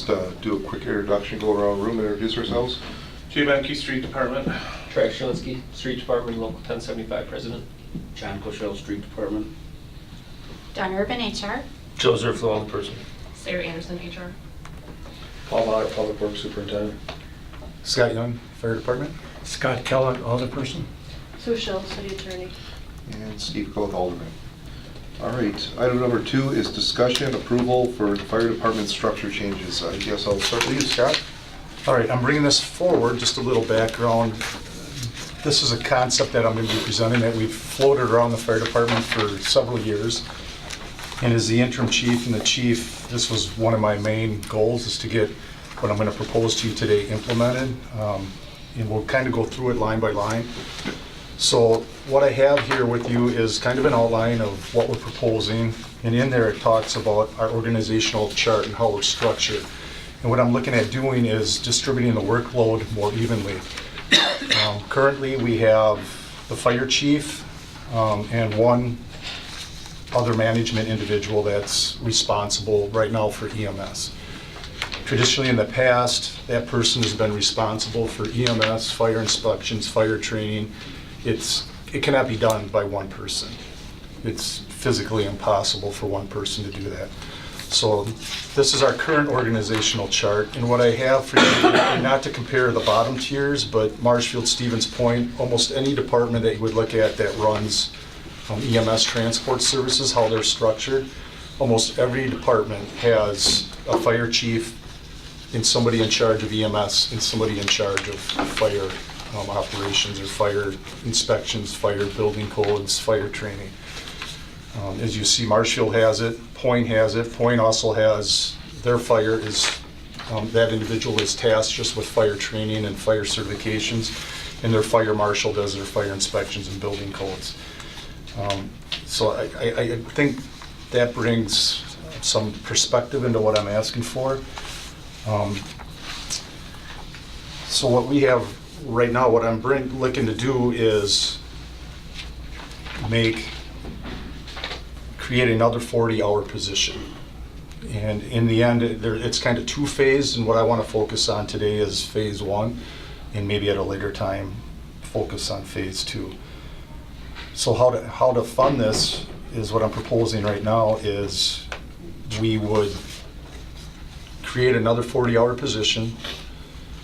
just do a quick introduction, go around the room, introduce ourselves. Jay Benke, Street Department. Travis Shilinsky, Street Department, Local 1075 President. John Cochelle, Street Department. Don Urban, HR. Joe Zerflo, on the person. Sarah Anderson, HR. Paul Miller, Public Works Superintendent. Scott Young, Fire Department. Scott Kellogg, Alderperson. Sue Schill, City Attorney. And Steve Coe, Alderman. All right, item number 2 is discussion approval for the fire department structure changes. I guess I'll start with you, Scott. All right, I'm bringing this forward, just a little background. This is a concept that I'm going to be presenting that we've floated around the fire department for several years. And as the interim chief and the chief, this was one of my main goals, is to get what I'm going to propose to you today implemented. And we'll kind of go through it line by line. So what I have here with you is kind of an outline of what we're proposing. And in there it talks about our organizational chart and how we're structured. And what I'm looking at doing is distributing the workload more evenly. Currently we have the fire chief and one other management individual that's responsible right now for EMS. Traditionally in the past, that person has been responsible for EMS, fire inspections, fire training. It cannot be done by one person. It's physically impossible for one person to do that. So this is our current organizational chart, and what I have for you, and not to compare the bottom tiers, but Marshfield, Stevens Point, almost any department that you would look at that runs EMS transport services, how they're structured, almost every department has a fire chief and somebody in charge of EMS and somebody in charge of fire operations or fire inspections, fire building codes, fire training. As you see, Marshfield has it, Point has it. Point also has, their fire is, that individual is tasked just with fire training and fire certifications, and their fire marshal does their fire inspections and building codes. So I think that brings some perspective into what I'm asking for. So what we have right now, what I'm looking to do is create another 40-hour position. And in the end, it's kind of two-phased, and what I want to focus on today is phase 1, and maybe at a later time focus on phase 2. So how to fund this is what I'm proposing right now is we would create another 40-hour position,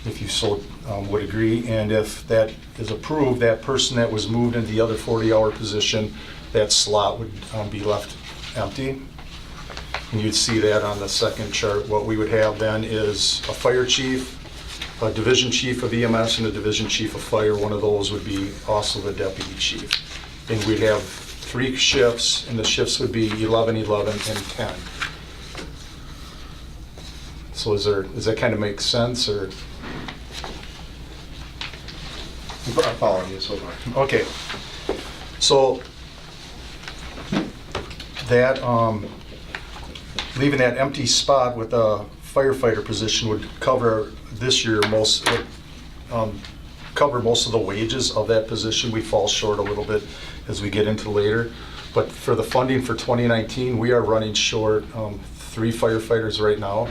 if you so would agree, and if that is approved, that person that was moved into the other 40-hour position, that slot would be left empty. And you'd see that on the second chart. What we would have then is a fire chief, a division chief of EMS, and a division chief of fire. One of those would be also the deputy chief. And we'd have 3 shifts, and the shifts would be 11, 11, and 10. So does that kind of make sense, or? I'm following you so far. Okay. So that, leaving that empty spot with a firefighter position would cover this year cover most of the wages of that position. We fall short a little bit as we get into later. But for the funding for 2019, we are running short 3 firefighters right now.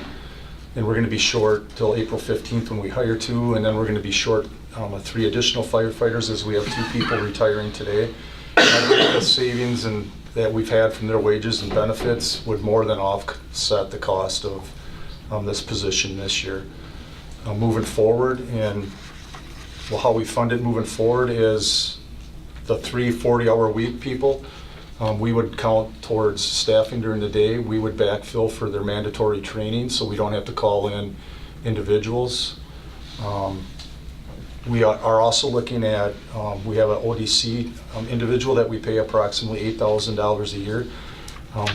And we're going to be short till April 15th when we hire 2, and then we're going to be short 3 additional firefighters as we have 2 people retiring today. The savings that we've had from their wages and benefits would more than offset the cost of this position this year. Moving forward, and how we fund it moving forward is the 3 40-hour week people. We would count towards staffing during the day. We would backfill for their mandatory training, so we don't have to call in individuals. We are also looking at, we have an ODC individual that we pay approximately $8,000 a year.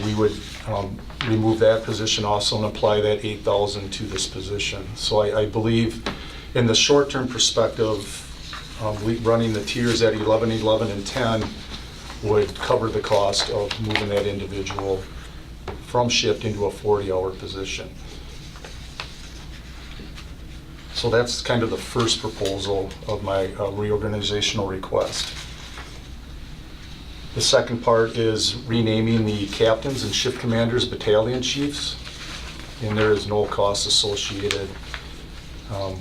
We would remove that position also and apply that $8,000 to this position. So I believe in the short-term perspective, running the tiers at 11, 11, and 10 would cover the cost of moving that individual from shift into a 40-hour position. So that's kind of the first proposal of my reorganizational request. The second part is renaming the captains and shift commanders battalion chiefs. and there is no cost associated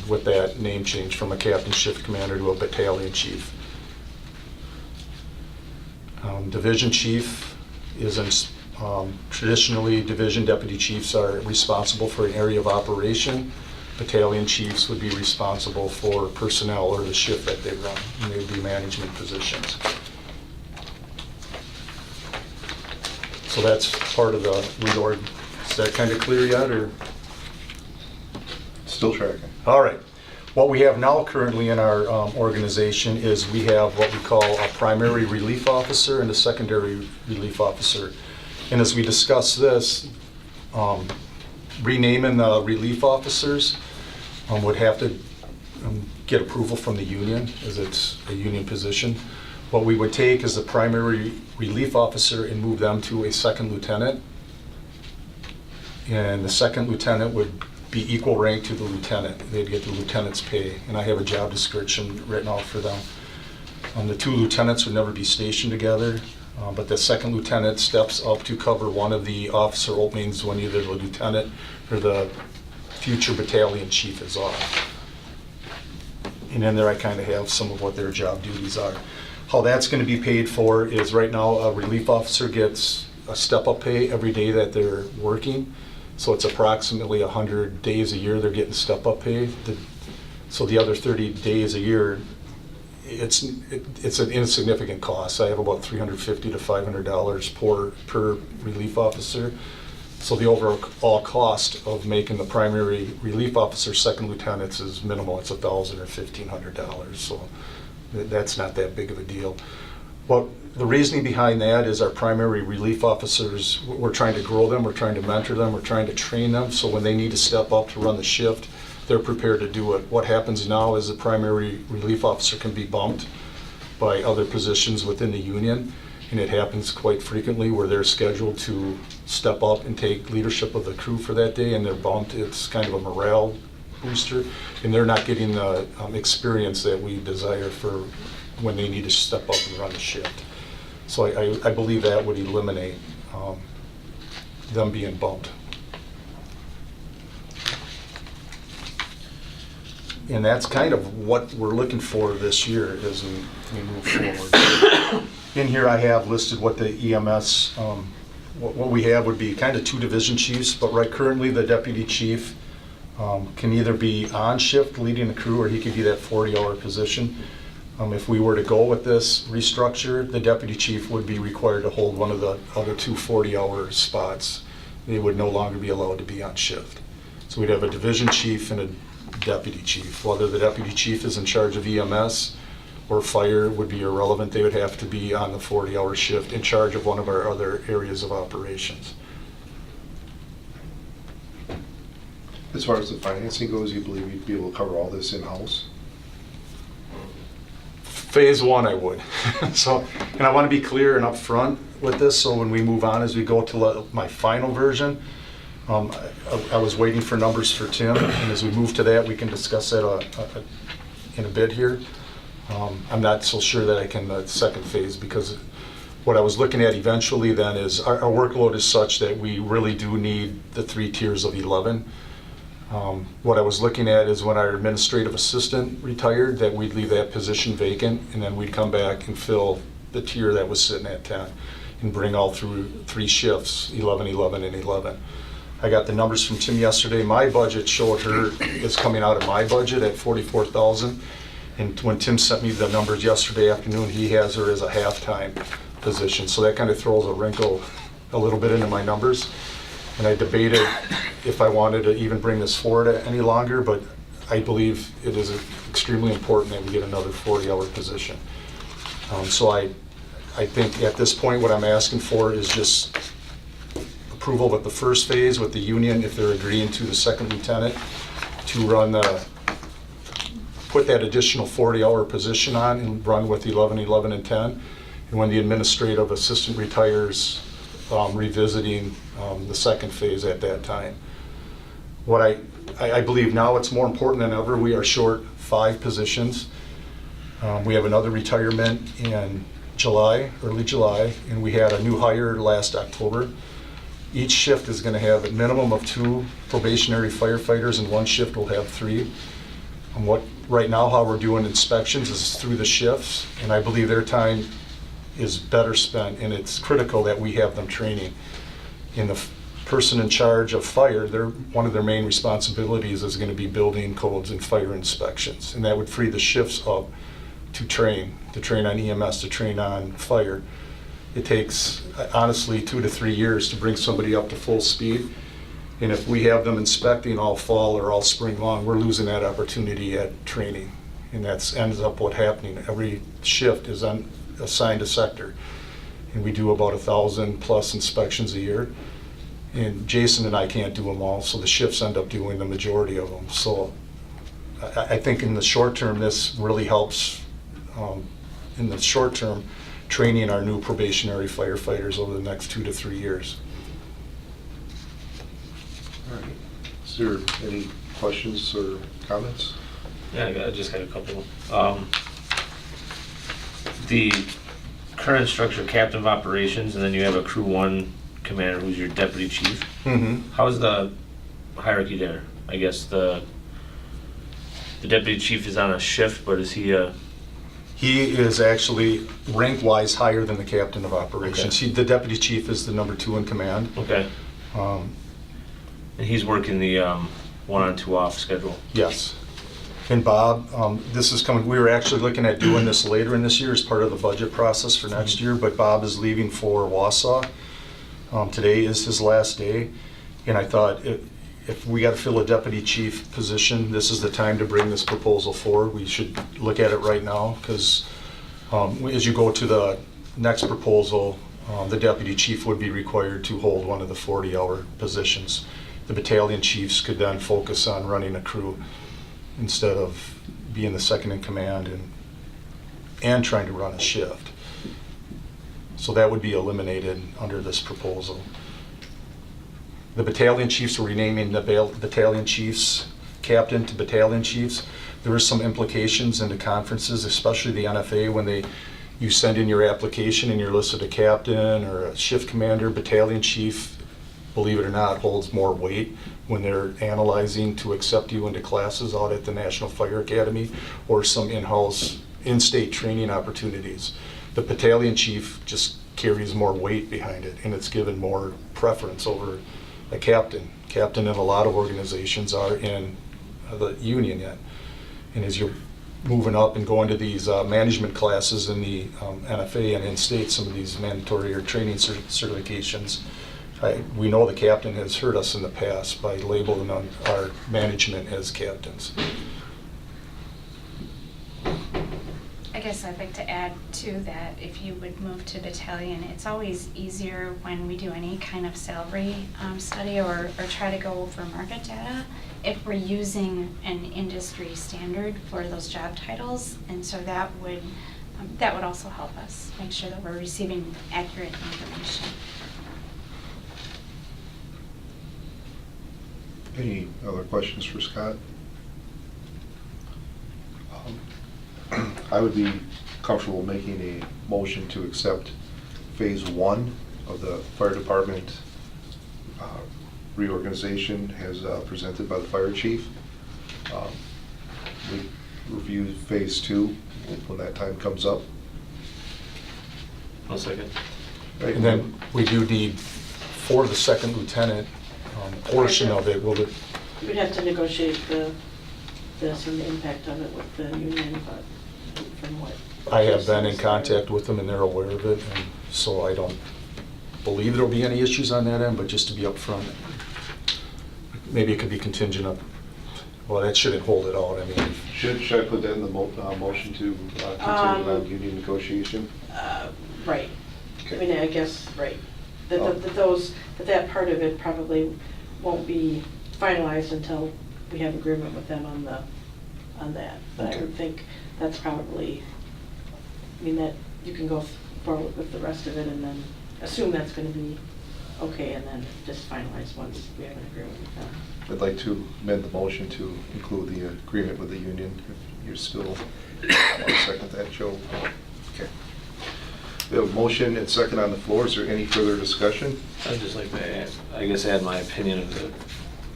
with that name change from a captain shift commander to a battalion chief. Division chief isn't, traditionally division deputy chiefs are responsible for an area of operation. Battalion chiefs would be responsible for personnel or the shift that they run, and they would be management positions. So that's part of the reorg. Is that kind of clear yet, or? Still tracking. All right. What we have now currently in our organization is we have what we call a primary relief officer and a secondary relief officer. And as we discuss this, renaming the relief officers would have to get approval from the union, as it's a union position. What we would take is the primary relief officer and move them to a second lieutenant. And the second lieutenant would be equal rank to the lieutenant. They'd get the lieutenant's pay, and I have a job description written out for them. The two lieutenants would never be stationed together, but the second lieutenant steps up to cover one of the officer openings when either the lieutenant or the future battalion chief is off. And in there I kind of have some of what their job duties are. How that's going to be paid for is right now a relief officer gets a step-up pay every day that they're working. So it's approximately 100 days a year they're getting step-up pay. So the other 30 days a year, it's an insignificant cost. I have about $350 to $500 per relief officer. So the overall cost of making the primary relief officer second lieutenants is minimal. It's $1,000 or $1,500. So that's not that big of a deal. But the reasoning behind that is our primary relief officers, we're trying to grow them, we're trying to mentor them, we're trying to train them, so when they need to step up to run the shift, they're prepared to do it. What happens now is the primary relief officer can be bumped by other positions within the union, and it happens quite frequently where they're scheduled to step up and take leadership of the crew for that day, and they're bumped. It's kind of a morale booster, and they're not getting the experience that we desire for when they need to step up and run the shift. So I believe that would eliminate them being bumped. And that's kind of what we're looking for this year as we move forward. In here I have listed what the EMS, what we have would be kind of two division chiefs, but right currently the deputy chief can either be on shift leading the crew, or he could be that 40-hour position. If we were to go with this restructure, the deputy chief would be required to hold one of the other two 40-hour spots. They would no longer be allowed to be on shift. So we'd have a division chief and a deputy chief. Whether the deputy chief is in charge of EMS or fire would be irrelevant. They would have to be on the 40-hour shift in charge of one of our other areas of operations. As far as the financing goes, you believe you'd be able to cover all this in-house? Phase one, I would. So, and I want to be clear and upfront with this, so when we move on, as we go to my final version, I was waiting for numbers for Tim, and as we move to that, we can discuss that in a bit here. I'm not so sure that I can the second phase, because what I was looking at eventually then is our workload is such that we really do need the 3 tiers of 11. What I was looking at is when our administrative assistant retired, that we'd leave that position vacant, and then we'd come back and fill the tier that was sitting at 10 and bring all through 3 shifts, 11, 11, and 11. I got the numbers from Tim yesterday. My budget showed her is coming out of my budget at $44,000. And when Tim sent me the numbers yesterday afternoon, he has her as a half-time position. So that kind of throws a wrinkle a little bit into my numbers. And I debated if I wanted to even bring this forward any longer, but I believe it is extremely important that we get another 40-hour position. So I think at this point what I'm asking for is just approval with the first phase with the union, if they're agreeing to the second lieutenant, to run put that additional 40-hour position on and run with 11, 11, and 10. And when the administrative assistant retires, revisiting the second phase at that time. What I believe now it's more important than ever. We are short 5 positions. We have another retirement in July, early July, and we had a new hire last October. Each shift is going to have a minimum of 2 probationary firefighters, and one shift will have 3. And right now, how we're doing inspections is through the shifts, and I believe their time is better spent, and it's critical that we have them training. And the person in charge of fire, one of their main responsibilities is going to be building codes and fire inspections, and that would free the shifts up to train on EMS, to train on fire. It takes, honestly, 2 to 3 years to bring somebody up to full speed. And if we have them inspecting all fall or all spring long, we're losing that opportunity at training. And that ends up what happening. Every shift is assigned a sector. And we do about 1,000 plus inspections a year. And Jason and I can't do them all, so the shifts end up doing the majority of them. So I think in the short term, this really helps, in the short term, training our new probationary firefighters over the next 2 to 3 years. All right. Is there any questions or comments? Yeah, I just got a couple. The current structure, captain of operations, and then you have a crew 1 commander who's your deputy chief. Mm-hmm. How's the hierarchy there? I guess the deputy chief is on a shift, but is he a... He is actually rank-wise higher than the captain of operations. Okay. The deputy chief is the number 2 in command. Okay. And he's working the 1-on 2-off schedule. Yes. And Bob, this is coming, we were actually looking at doing this later in this year as part of the budget process for next year, but Bob is leaving for Wausau. Today is his last day, and I thought if we got to fill a deputy chief position, this is the time to bring this proposal forward. We should look at it right now, because as you go to the next proposal, the deputy chief would be required to hold one of the 40-hour positions. The battalion chiefs could then focus on running a crew instead of being the second in command and trying to run a shift. So that would be eliminated under this proposal. The battalion chiefs are renaming the battalion chiefs captain to battalion chiefs. There is some implications in the conferences, especially the NFA, when you send in your application and you're listed a captain or a shift commander. Battalion chief, believe it or not, holds more weight when they're analyzing to accept you into classes out at the National Fire Academy or some in-state training opportunities. The battalion chief just carries more weight behind it, and it's given more preference over a captain. Captain in a lot of organizations are in the union yet. And as you're moving up and going to these management classes in the NFA and in-state, some of these mandatory or training certifications, we know the captain has hurt us in the past by labeling our management as captains. I guess I'd like to add to that, if you would move to battalion, it's always easier when we do any kind of salary study or try to go over market data if we're using an industry standard for those job titles, and so that would also help us make sure that we're receiving accurate information. Any other questions for Scott? I would be comfortable making a motion to accept phase 1 of the fire department reorganization as presented by the fire chief. We review phase 2 when that time comes up. One second. Right, And then we do need, for the second lieutenant portion of it, We'd have to negotiate this and the impact of it with the union, but from what... I have been in contact with them and they're aware of it, and so I don't believe there'll be any issues on that end, but just to be upfront, maybe it could be contingent on, well, that shouldn't hold it out. I mean, should I put that in the motion to continue on union negotiation? Right. Okay. I mean, I guess, right. Oh. That part of it probably won't be finalized until we have agreement with them on that. But Okay. I would think that's probably, I mean, that you can go forward with the rest of it and then assume that's going to be okay, and then just finalize once we have an agreement with them. I'd like to amend the motion to include the agreement with the union. If you're still want to second that, Joe? Okay. We have a motion and second on the floor. Is there any further discussion? I'd just like to add, I guess, add my opinion of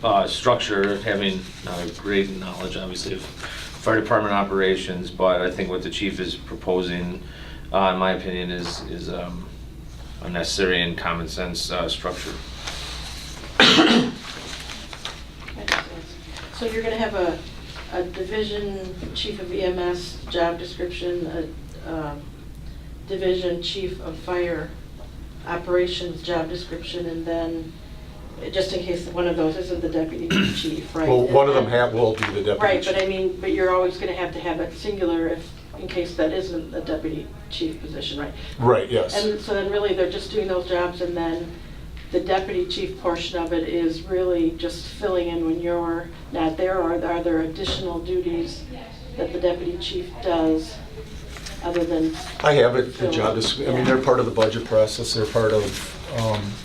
the structure, having not a great knowledge, obviously, of fire department operations, but I think what the chief is proposing, in my opinion, is a necessary and common sense structure. So you're gonna have a division chief of EMS job description, a division chief of fire operations job description, and then, just in case one of those isn't the deputy chief, right? Well, one of them And then- will be the deputy Right, chief. but I mean, but you're always gonna have to have it singular if, in case that isn't the deputy chief position, right? Right, yes. And so then really they're just doing those jobs, and then the deputy chief portion of it is really just filling in when you're not there, or are there additional duties that the deputy chief does other than? I have it, the job description, I mean, they're part of the budget process, they're part of,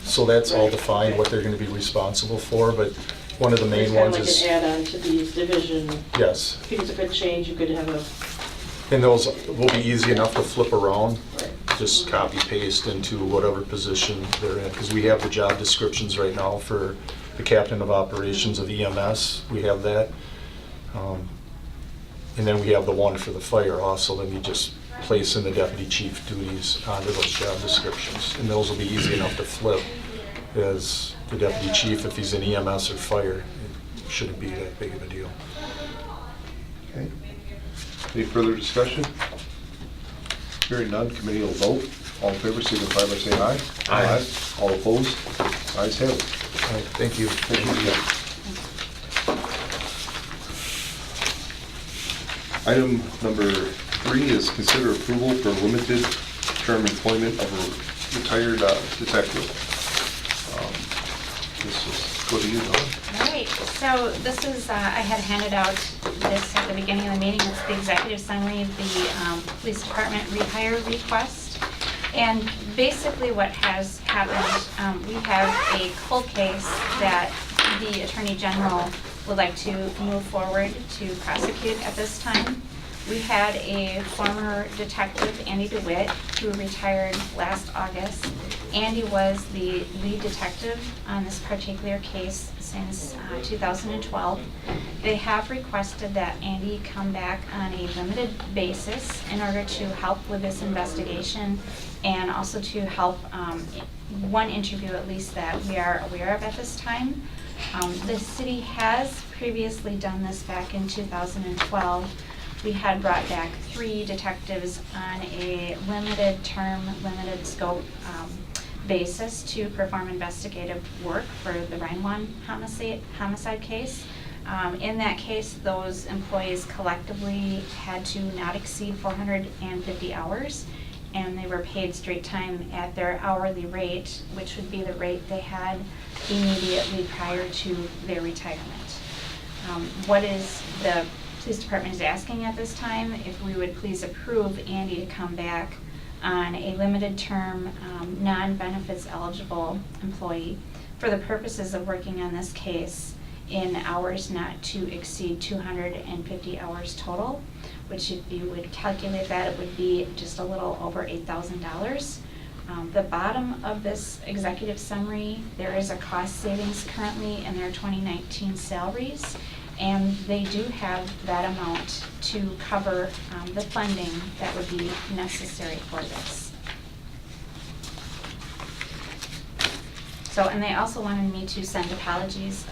so that's all defined, what they're gonna be responsible for, but one of the main It's kind ones of like is, an add-on to these division. yes. I think it's a good change, you could have a, And those will be easy enough to flip around, right. just copy paste into whatever position they're in, because we have the job descriptions right now for the captain of operations of EMS, we have that. And then we have the one for the fire also, then you just place in the deputy chief duties onto those job descriptions. And those will be easy enough to flip as the deputy chief, if he's in EMS or fire, it shouldn't be that big of a deal. Okay. Any further discussion? Hearing none, committee will vote. All in favor, signify by saying aye. Aye. All opposed? Ayes have it. All right, thank you. Thank you. Item number 3 is consider approval for limited term employment of a retired detective. This is, go to you, Dawn. All right, so this is, I had handed out this at the beginning of the meeting. It's the executive summary of the police department rehire request. And basically what has happened, we have a cold case that the Attorney General would like to move forward to prosecute at this time. We had a former detective, Andy DeWitt, who retired last August. Andy was the lead detective on this particular case since 2012. They have requested that Andy come back on a limited basis in order to help with this investigation and also to help one interview at least that we are aware of at this time. The city has previously done this back in 2012. We had brought back 3 detectives on a limited term, limited scope basis to perform investigative work for the Rhinewan homicide case. In that case, those employees collectively had to not exceed 450 hours, and they were paid straight time at their hourly rate, which would be the rate they had immediately prior to their retirement. What is the police department is asking at this time, if we would please approve Andy to come back on a limited term, non-benefits eligible employee for the purposes of working on this case in hours not to exceed 250 hours total, which if you would calculate that, it would be just a little over $8,000. The bottom of this executive summary, there is a cost savings currently in their 2019 salaries, and they do have that amount to cover the funding that would be necessary for this. So, and they also wanted me to send apologies.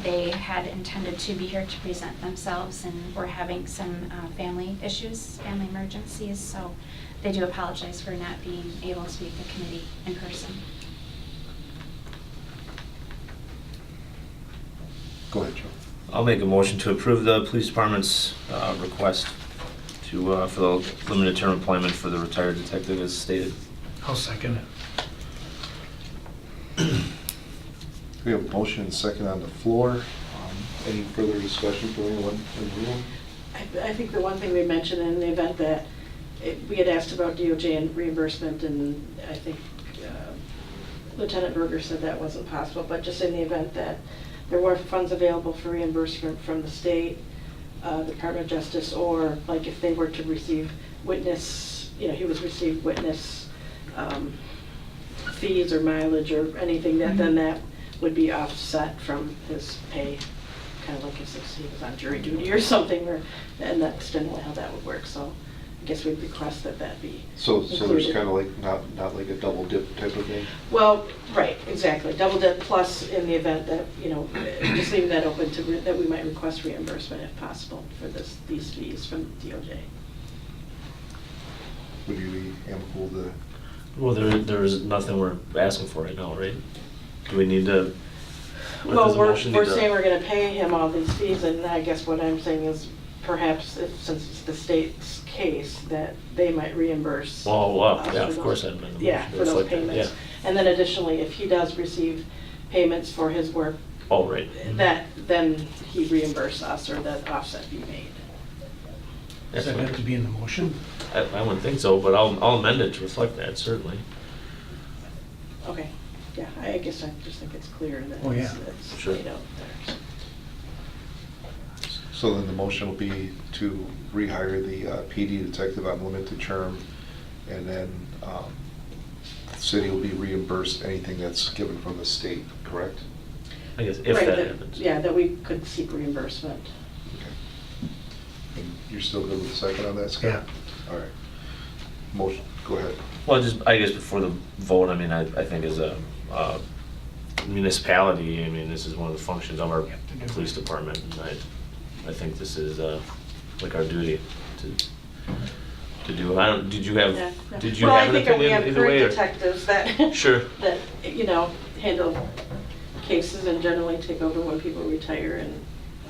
They had intended to be here to present themselves, and were having some family issues, family emergencies, so they do apologize for not being able to meet the committee in person. Go ahead, Joe. I'll make a motion to approve the police department's request to, for the limited term employment for the retired detective as stated. I'll second it. We have a motion and second on the floor. Any further discussion from anyone in the room? I think the one thing we mentioned in the event that, we had asked about DOJ and reimbursement, and I think Lieutenant Berger said that wasn't possible, but just in the event that there were funds available for reimbursement from the state, Department of Justice, or like if they were to receive witness, he was received witness fees or mileage or anything, that then that would be offset from his pay, kind of like if he was on jury duty or something, or, and that's generally how that would work, so I guess we'd request that that be So there's included. kind of like, not like a double dip type of thing? Well, right, exactly, double dip plus in the event that, you know, just leaving that open to, that we might request reimbursement if possible for these fees from DOJ. Would you be amicable to? Well, there is nothing we're asking for right now, right? Do we need to? what Well, does the we're motion need to- saying we're gonna pay him all these fees, and I guess what I'm saying is perhaps if, since it's the state's case, that they might reimburse. Well, us yeah, for of those- course, I'd amend the Yeah, motion to for those reflect that, payments. yeah. And then additionally, if he does receive payments for his work, Oh, right. that, then he reimburse us, or that offset be made. Does that have to be in the motion? I wouldn't think so, but I'll amend it to reflect that, certainly. Okay, yeah, I guess I just think it's clear that Oh, yeah. it's Sure. laid out there. So then the motion will be to rehire the PD detective on limited term, and then the city will be reimbursed anything that's given from the state, correct? I guess if Right, that happens. Yeah, that we could seek reimbursement. Okay. And you're still good with the second on that, Scott? Yeah. All right. Motion, go ahead. Well, just, I guess before the vote, I mean, I think as a municipality, I mean, this is one of the functions of our police department, and I think this is like our duty to do. I don't, did you have, Yeah, no. did you Well, have an I think we opinion have either way? current or- detectives that. Sure. That, you know, handle cases and generally take over when people retire, and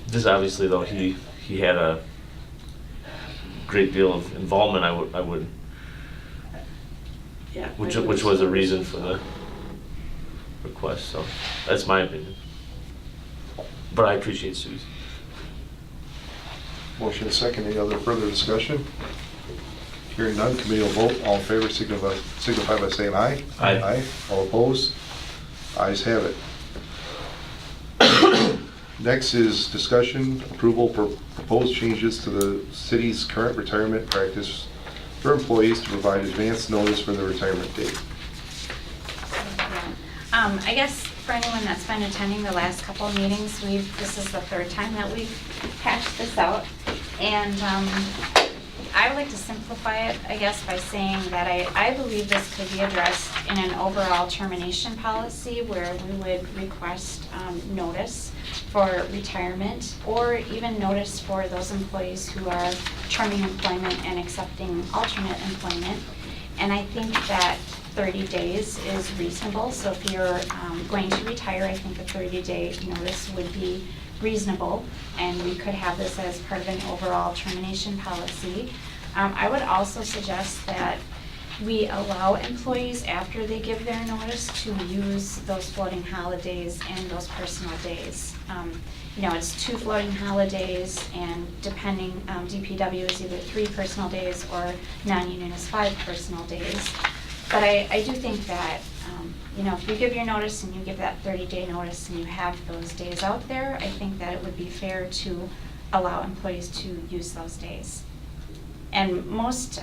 This obviously, though, he had a great deal of involvement, I would, yeah. which I would was a assume. reason for the request, so that's my opinion. But I appreciate Sue's. Motion and second. Any other further discussion? Hearing none, committee will vote. All in favor signify by saying aye. Aye. Aye. All opposed? Ayes have it. Next is discussion, approval for proposed changes to the city's current retirement practice for employees to provide advance notice for their retirement date. I guess for anyone that's been attending the last couple of meetings, this is the third time that we've hashed this out. And I would like to simplify it, I guess, by saying that I believe this could be addressed in an overall termination policy where we would request notice for retirement, or even notice for those employees who are terming employment and accepting alternate employment. And I think that 30 days is reasonable, so if you're going to retire, I think a 30-day notice would be reasonable, and we could have this as part of an overall termination policy. I would also suggest that we allow employees, after they give their notice, to use those floating holidays and those personal days. You know, it's 2 floating holidays, and depending, DPW is either 3 personal days or non-union is 5 personal days. But I do think that, you know, if you give your notice and you give that 30-day notice and you have those days out there, I think that it would be fair to allow employees to use those days. And most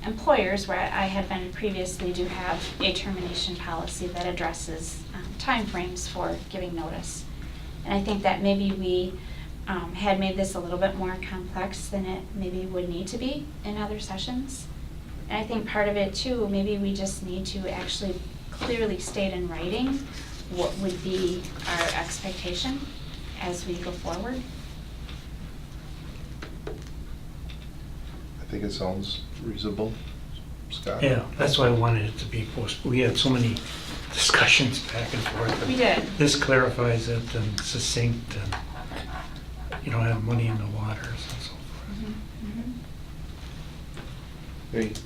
employers, where I had been previously, do have a termination policy that addresses timeframes for giving notice. And I think that maybe we had made this a little bit more complex than it maybe would need to be in other sessions. And I think part of it too, maybe we just need to actually clearly state in writing what would be our expectation as we go forward. I think it sounds reasonable. Scott? Yeah, that's why I wanted it to be postponed. We had so many discussions back and forth. We did. This clarifies it and succinct, and you don't have money in the waters and so forth. Mhm.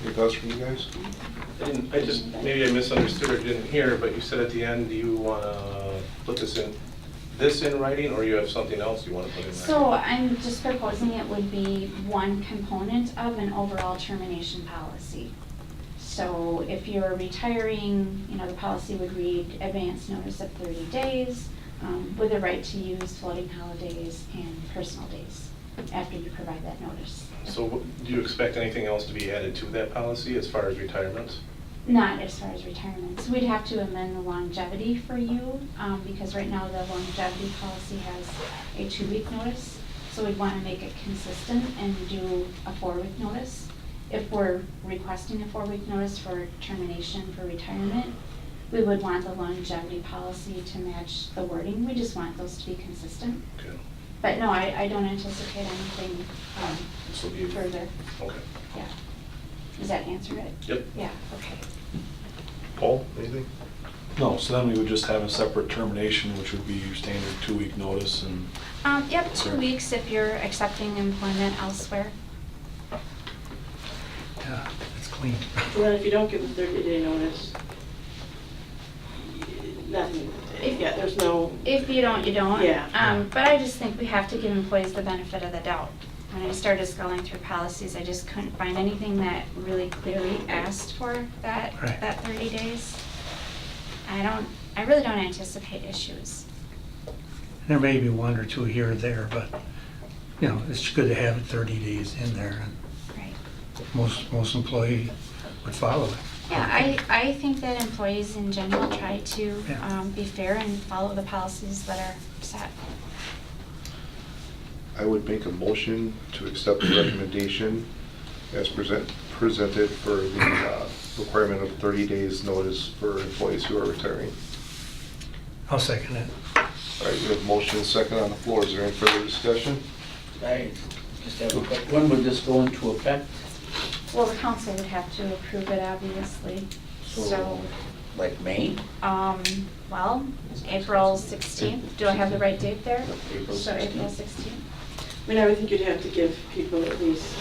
Any thoughts from you guys? I just, maybe I misunderstood or didn't hear, but you said at the end, do you want to put this in writing, or you have something else you want to put in writing? So I'm just proposing it would be one component of an overall termination policy. So if you're retiring, you know, the policy would read advance notice of 30 days with the right to use floating holidays and personal days after you provide that notice. So do you expect anything else to be added to that policy as far as retirements? Not as far as retirement. So we'd have to amend the longevity for you, because right now the longevity policy has a 2-week notice. So we'd want to make it consistent and do a 4-week notice. If we're requesting a 4-week notice for termination for retirement, we would want the longevity policy to match the wording. We just want those to be consistent. Okay. But no, I don't anticipate anything This will be, further. okay. Yeah. Does that answer it? Yep. Yeah, okay. Paul, anything? No, so then we would just have a separate termination, which would be your standard 2-week notice and. Yep, 2 Sure. weeks if you're accepting employment elsewhere. Yeah, it's clean. Well, if you don't give the 30-day notice, nothing, yeah, there's no, If you don't, you don't. Yeah. But I just think we have to give employees the benefit of the doubt. When I started scrolling through policies, I just couldn't find anything that really clearly asked for that, Right. that 30 days. I really don't anticipate issues. There may be 1 or 2 here or there, but, you know, it's good to have it 30 days in there, and Right. most employee would follow it. Yeah, I think that employees in general try to Yeah. be fair and follow the policies that are set. I would make a motion to accept the recommendation as presented for the requirement of 30 days notice for employees who are retiring. I'll second it. All right, we have motion and second on the floor. Is there any further discussion? I just have a quick, when would this go into effect? Well, the council would have to approve it, obviously. So, Like May? well, April 16th. Do I have the right date there? April So 16th. April 16th. I mean, I would think you'd have to give people at least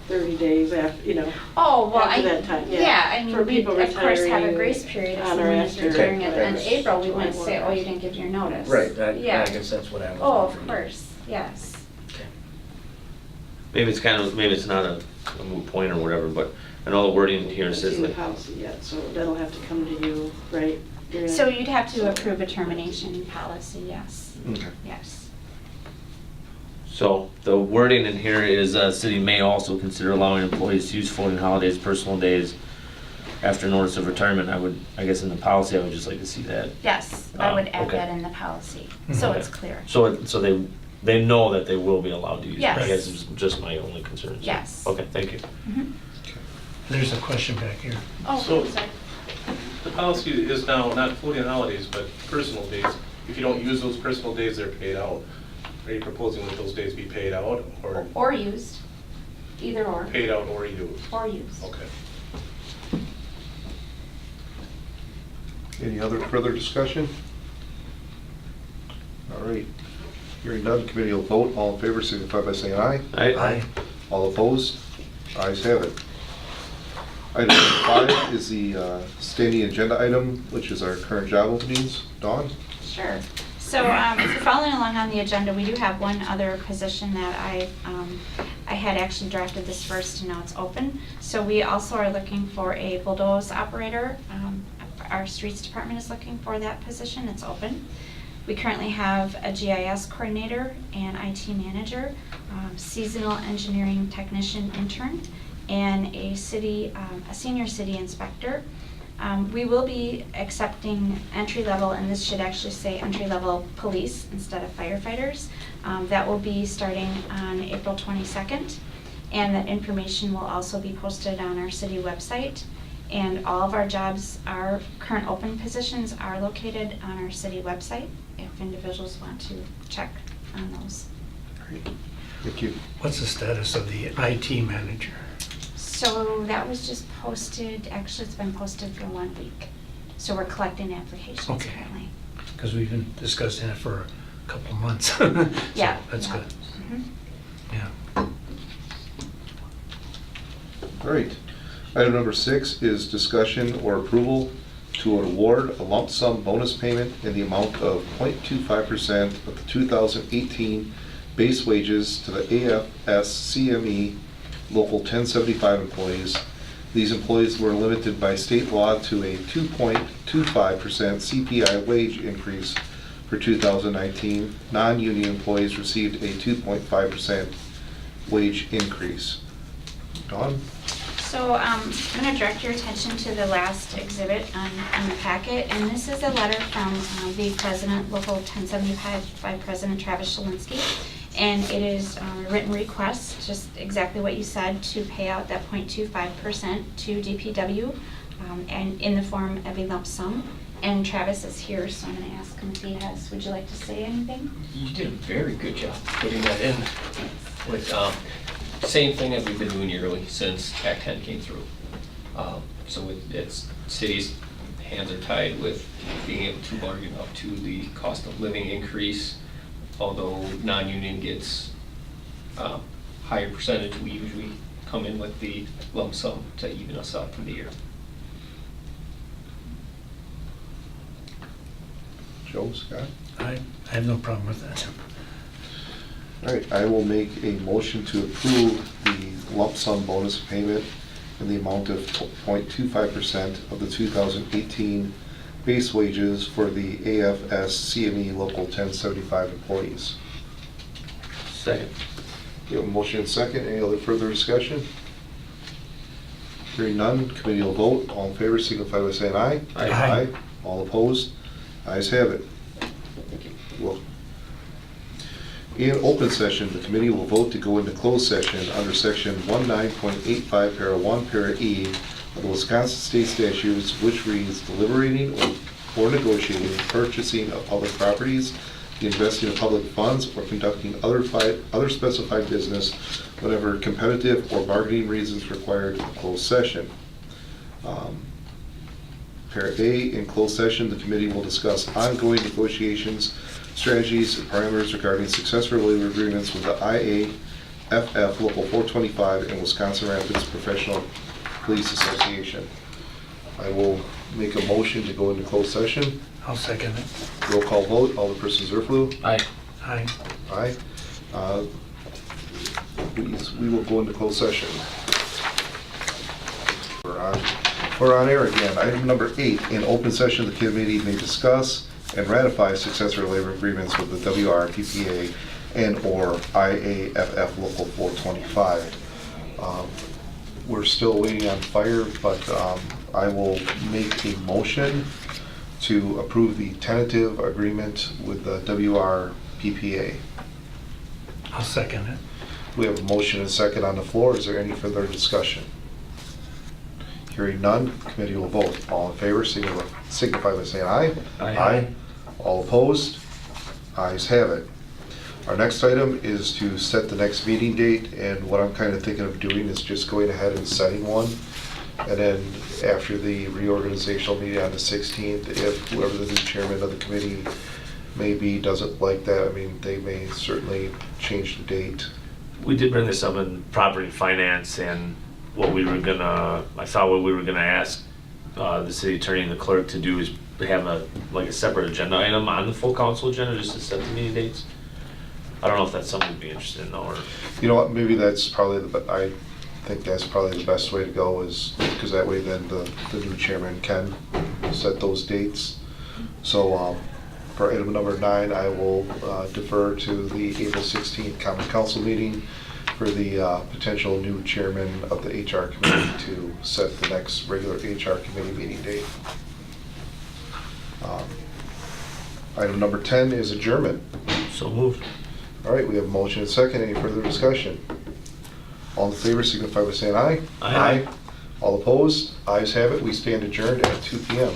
30 days after, you know. Oh, well, After that time, yeah. yeah, I For mean, we people of course have a retiring grace period if on or someone is after. retiring at the end of Okay. April. We wouldn't say, 21. oh, you didn't give your notice. Right, I Yeah. guess that's what I was Oh, wondering. of course, yes. Okay. Maybe it's not a moot point or whatever, but I know the wording here Haven't says seen the like, policy yet, so that'll have to come to you, right? You're So gonna- you'd have to approve a termination policy, yes, Okay. yes. so the wording in here is, city may also consider allowing employees to use floating holidays, personal days after notice of retirement. I guess in the policy, I would just like to see that. Yes, I would add Okay. that in the policy, so Okay. it's clear. So they know that they will be allowed to use it. Yes. I guess it's just my only concern. so- Yes. Okay, thank you. Mhm. There's a question back here. Oh, So- I'm sorry. The policy is now not floating holidays, but personal days. If you don't use those personal days, they're paid out. Are you proposing that those days be paid out or Or used, either or, paid out or used? or used. Okay. Any other further discussion? All right. Hearing none, committee will vote. All in favor signify by saying aye. Aye. All opposed? Ayes have it. Item number 5 is the standing agenda item, which is our current job openings. Dawn? Sure. So if you're following along on the agenda, we do have one other position that I had actually drafted this first and now it's open. So we also are looking for a bulldoze operator. Our streets department is looking for that position. It's open. We currently have a GIS coordinator and IT manager, seasonal engineering technician intern, and a senior city inspector. We will be accepting entry-level, and this should actually say entry-level police instead of firefighters. That will be starting on April 22nd, and that information will also be posted on our city website. And all of our jobs, our current open positions are located on our city website if individuals want to check on those. Great. Thank you. What's the status of the IT manager? So that was just posted, actually it's been posted for 1 week. So we're collecting applications Okay. currently. Because we've been discussing it for a couple of months. So Yeah. That's yeah. good, Mhm. yeah. All right. Item number 6 is discussion or approval to award a lump sum bonus payment in the amount of 0.25% of the 2018 base wages to the AFS-CME Local 1075 employees. These employees were limited by state law to a 2.25% CPI wage increase for 2019. Non-union employees received a 2.5% wage increase. Dawn? So I'm going to direct your attention to the last exhibit on the packet, and this is a letter from the President, Local 1075, by President Travis Shalinski, and it is a written request, just exactly what you said, to pay out that 0.25% to DPW, and in the form of a lump sum. And Travis is here, so I'm going to ask him if he has, would you like to say anything? You did a very good job putting that in. With same thing that we've been doing yearly since Act 10 came through. So it's cities' hands are tied with being able to bargain up to the cost of living increase. Although non-union gets higher percentage, we usually come in with the lump sum to even us out for the year. Joe, Scott? I have no problem with that. All right, I will make a motion to approve the lump sum bonus payment in the amount of 0.25% of the 2018 base wages for the AFS CME Local 1075 employees. Second. We have a motion and second. Any other further discussion? Hearing none, committee will vote. All in favor signify by saying aye. Aye. All opposed? Ayes have it. Well, in open session, the committee will vote to go into closed session under section 19.85, para 1, para E of the Wisconsin State Statutes, which reads deliberating or negotiating, purchasing of public properties, the investing of public funds, or conducting other specified business whenever competitive or bargaining reasons required in closed session. Para A, in closed session, the committee will discuss ongoing negotiations, strategies, and parameters regarding successful labor agreements with the IAFF Local 425 and Wisconsin Rapids Professional Police Association. I will make a motion to go into closed session. I'll second it. Roll call vote. Alderperson Zerflu. Aye. Aye. Aye. We will go into closed session. We're on air again. Item number 8, in open session, the committee may discuss and ratify successor labor agreements with the WRPPA and/or IAFF Local 425. We're still waiting on fire, but I will make a motion to approve the tentative agreement with the WRPPA. I'll second it. We have a motion and a second on the floor. Is there any further discussion? Hearing none, committee will vote. All in favor, signify by saying aye. Aye. All opposed? Ayes have it. Our next item is to set the next meeting date, and what I'm kind of thinking of doing is just going ahead and setting one. And then after the reorganizational meeting on the 16th, if whoever the new chairman of the committee may be doesn't like that, I mean, they may certainly change the date. We did bring this up in property finance, and what we were gonna, I thought what we were gonna ask the city attorney and the clerk to do is have a separate agenda item on the full council agenda just to set the meeting dates. I don't know if that's something we'd be interested in though, or. You know what, maybe that's probably I think that's probably the best way to go, is because that way then the new chairman can set those dates. So for item number 9, I will defer to the April 16th common council meeting for the potential new chairman of the HR committee to set the next regular HR committee meeting date. Item number 10 is adjournment. So moved. All right, we have a motion and a second. Any further discussion? All in favor signify by saying aye. Aye. All opposed? Ayes have it. We stand adjourned at 2 p.m.